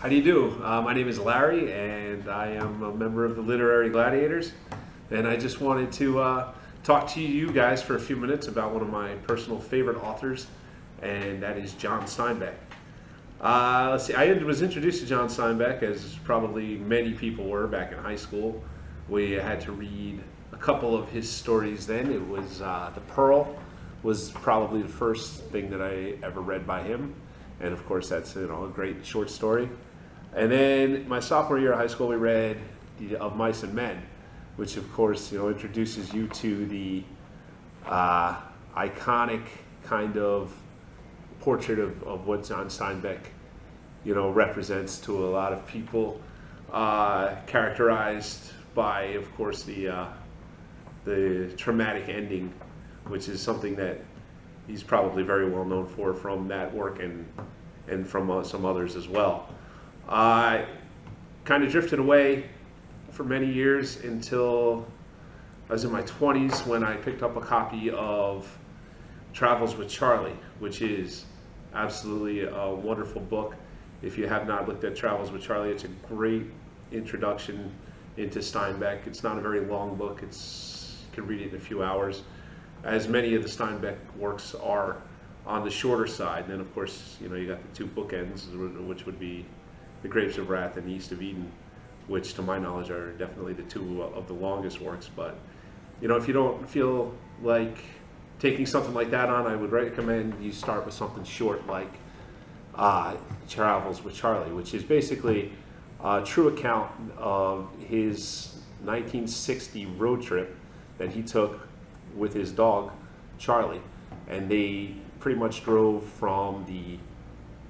How do you do? My name is Larry, and I am a member of the Literary Gladiators. And I just wanted to talk to you guys for a few minutes about one of my personal favorite authors, and that is John Steinbeck. Let's see, I was introduced to John Steinbeck, as probably many people were back in high school. We had to read a couple of his stories then. It was The Pearl was probably the first thing that I ever read by him. And of course, that's a great short story. And then my sophomore year of high school, we read Of Mice and Men, which of course introduces you to the iconic kind of portrait of what John Steinbeck represents to a lot of people, characterized by, of course, the traumatic ending, which is something that he's probably very well known for from that work and from some others as well. I kind of drifted away for many years until I was in my 20s when I picked up a copy of Travels with Charlie, which is absolutely a wonderful book. If you have not looked at Travels with Charlie, it's a great introduction into Steinbeck. It's not a very long book. You can read it in a few hours, as many of the Steinbeck works are on the shorter side. And then, of course, you got the two bookends, which would be The Grapes of Wrath and East of Eden, which, to my knowledge, are definitely the two of the longest works. But, if you don't feel like taking something like that on, I would recommend you start with something short like Travels with Charlie, which is basically a true account of his 1960 road trip that he took with his dog, Charlie. And they pretty much drove from the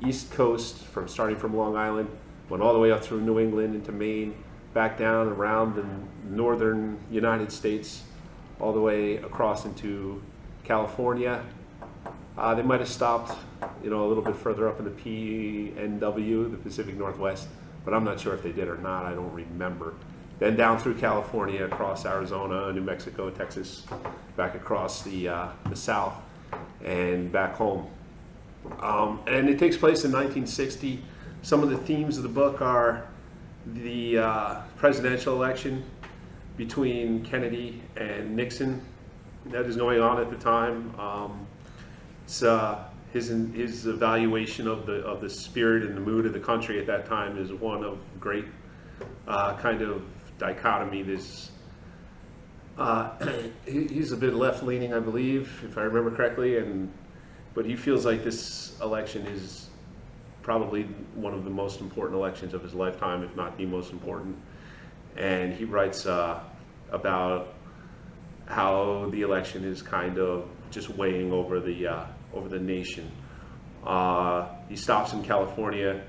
East Coast, starting from Long Island, went all the way up through New England into Maine, back down around the northern United States, all the way across into California. They might have stopped, a little bit further up in the PNW, the Pacific Northwest, but I'm not sure if they did or not. I don't remember. Then down through California, across Arizona, New Mexico, Texas, back across the South, and back home. And it takes place in 1960. Some of the themes of the book are the presidential election between Kennedy and Nixon that is going on at the time. It's his evaluation of the spirit and the mood of the country at that time is one of great kind of dichotomy. He's a bit left-leaning, I believe, if I remember correctly, but he feels like this election is probably one of the most important elections of his lifetime, if not the most important. And he writes about how the election is kind of just weighing over the nation. He stops in California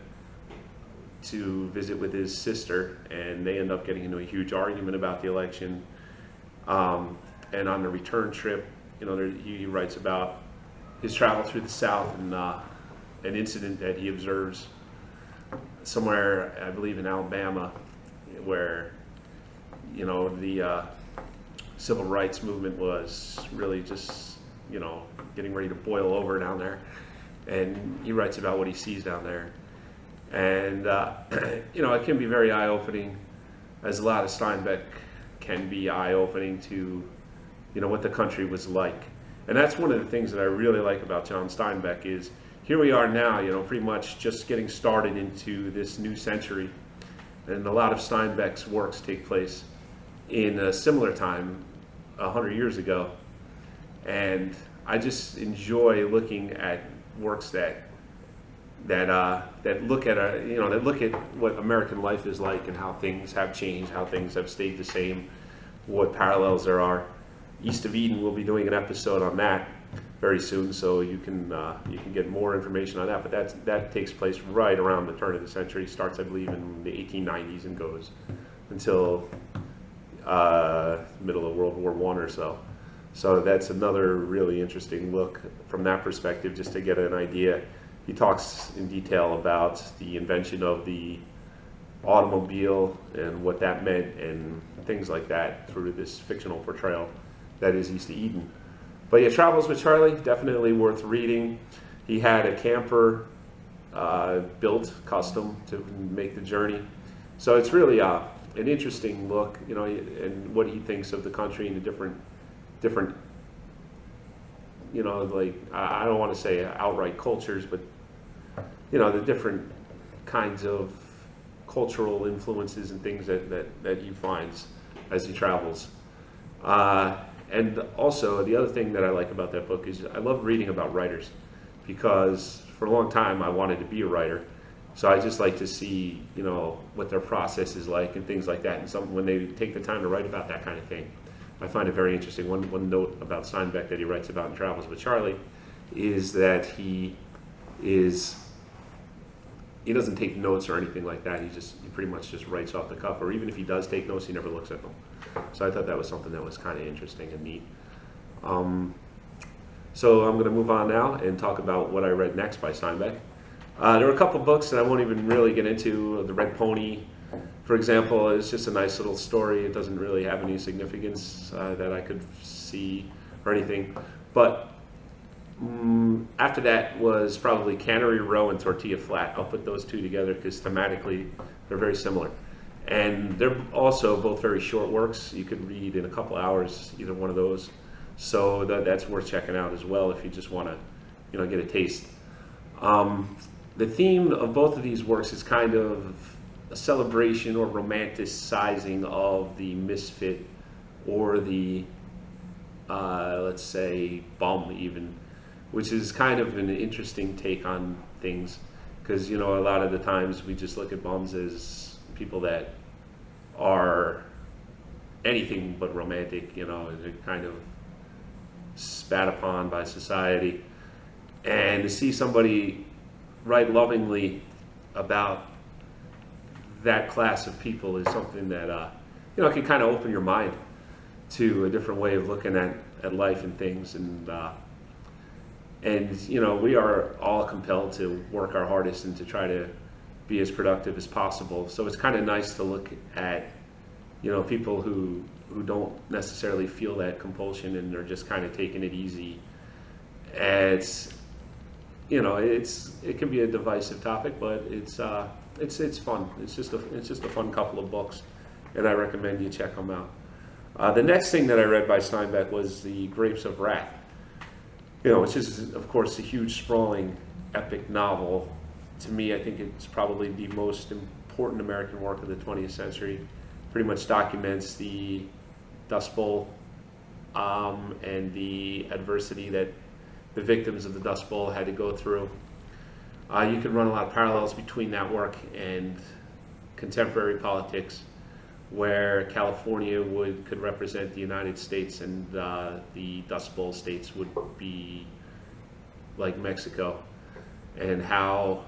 to visit with his sister, and they end up getting into a huge argument about the election. And on the return trip, he writes about his travel through the South and an incident that he observes somewhere, I believe in Alabama, where the civil rights movement was really just getting ready to boil over down there. And he writes about what he sees down there. And, it can be very eye-opening, as a lot of Steinbeck can be eye-opening to, what the country was like. And that's one of the things that I really like about John Steinbeck is here we are now, pretty much just getting started into this new century. And a lot of Steinbeck's works take place in a similar time, 100 years ago. And I just enjoy looking at works that look at what American life is like and how things have changed, how things have stayed the same, what parallels there are. East of Eden, we'll be doing an episode on that very soon, so you can get more information on that. But that takes place right around the turn of the century. Starts, I believe, in the 1890s and goes until middle of World War I or so. So that's another really interesting look from that perspective, just to get an idea. He talks in detail about the invention of the automobile and what that meant and things like that through this fictional portrayal that is East of Eden. But yeah, Travels with Charlie, definitely worth reading. He had a camper built custom to make the journey. So it's really an interesting look, and what he thinks of the country and the different, like, I don't want to say outright cultures, but the different kinds of cultural influences and things that he finds as he travels. And also, the other thing that I like about that book is I love reading about writers, because for a long time I wanted to be a writer. So I just like to see, what their process is like and things like that. And when they take the time to write about that kind of thing, I find it very interesting. One note about Steinbeck that he writes about in Travels with Charlie is that he doesn't take notes or anything like that. He pretty much just writes off the cuff, or even if he does take notes, he never looks at them. So I thought that was something that was kind of interesting and neat. So I'm going to move on now and talk about what I read next by Steinbeck. There were a couple books that I won't even really get into. The Red Pony, for example, is just a nice little story. It doesn't really have any significance that I could see or anything. But after that was probably Cannery Row and Tortilla Flat. I'll put those two together because thematically they're very similar. And they're also both very short works. You could read in a couple hours either one of those. So that's worth checking out as well if you just want to, get a taste. The theme of both of these works is kind of a celebration or romanticizing of the misfit or the, let's say, bum even, which is kind of an interesting take on things, because a lot of the times we just look at bums as people that are anything but romantic, they're kind of spat upon by society. And to see somebody write lovingly about that class of people is something that can kind of open your mind to a different way of looking at life and things. And we are all compelled to work our hardest and to try to be as productive as possible. So it's kind of nice to look at people who don't necessarily feel that compulsion and are just kind of taking it easy. It's it can be a divisive topic, but it's fun. It's just a fun couple of books, and I recommend you check them out. The next thing that I read by Steinbeck was The Grapes of Wrath, which is of course a huge, sprawling, epic novel. To me, I think it's probably the most important American work of the 20th century. Pretty much documents the Dust Bowl and the adversity that the victims of the Dust Bowl had to go through. You can run a lot of parallels between that work and contemporary politics, where California could represent the United States and the Dust Bowl states would be like Mexico, and how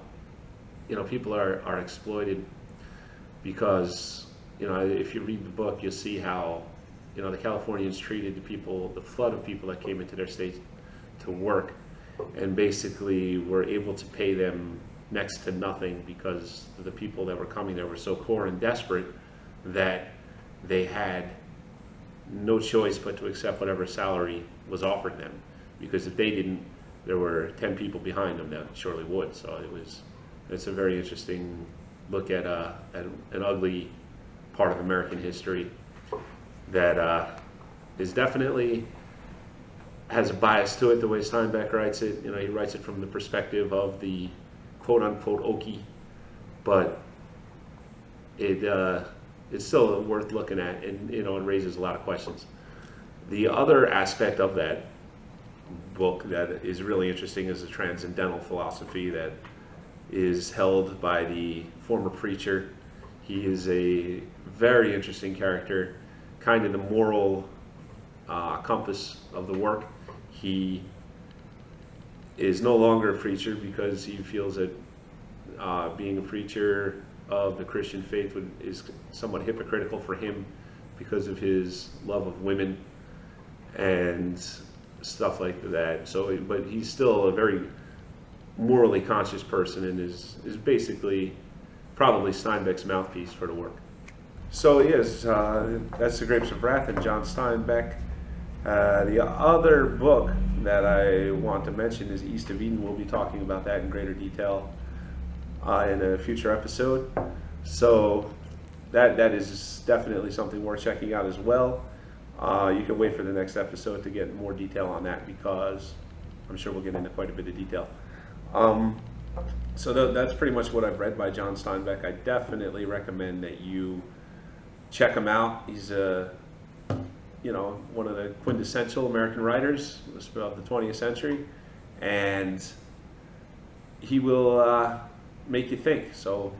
people are exploited because if you read the book, you'll see how the Californians treated the flood of people that came into their state to work, and basically were able to pay them next to nothing because the people that were coming there were so poor and desperate that they had no choice but to accept whatever salary was offered them, because if they didn't, there were 10 people behind them that surely would. So it's a very interesting look at an ugly part of American history that is definitely has a bias to it, the way Steinbeck writes it. He writes it from the perspective of the quote-unquote Okie, but it's still worth looking at, and it raises a lot of questions. The other aspect of that book that is really interesting is the transcendental philosophy that is held by the former preacher. He is a very interesting character, kind of the moral compass of the work. He is no longer a preacher because he feels that being a preacher of the Christian faith is somewhat hypocritical for him because of his love of women and stuff like that. So, but he's still a very morally conscious person and is basically probably Steinbeck's mouthpiece for the work. So yes, that's The Grapes of Wrath and John Steinbeck. The other book that I want to mention is East of Eden. We'll be talking about that in greater detail in a future episode. So that is definitely something worth checking out as well. You can wait for the next episode to get more detail on that, because I'm sure we'll get into quite a bit of detail. So that's pretty much what I've read by John Steinbeck. I definitely recommend that you check him out. He's one of the quintessential American writers of the 20th century, and he will make you think. So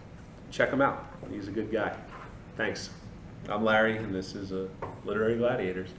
check him out. He's a good guy. Thanks. I'm Larry, and this is Literary Gladiators.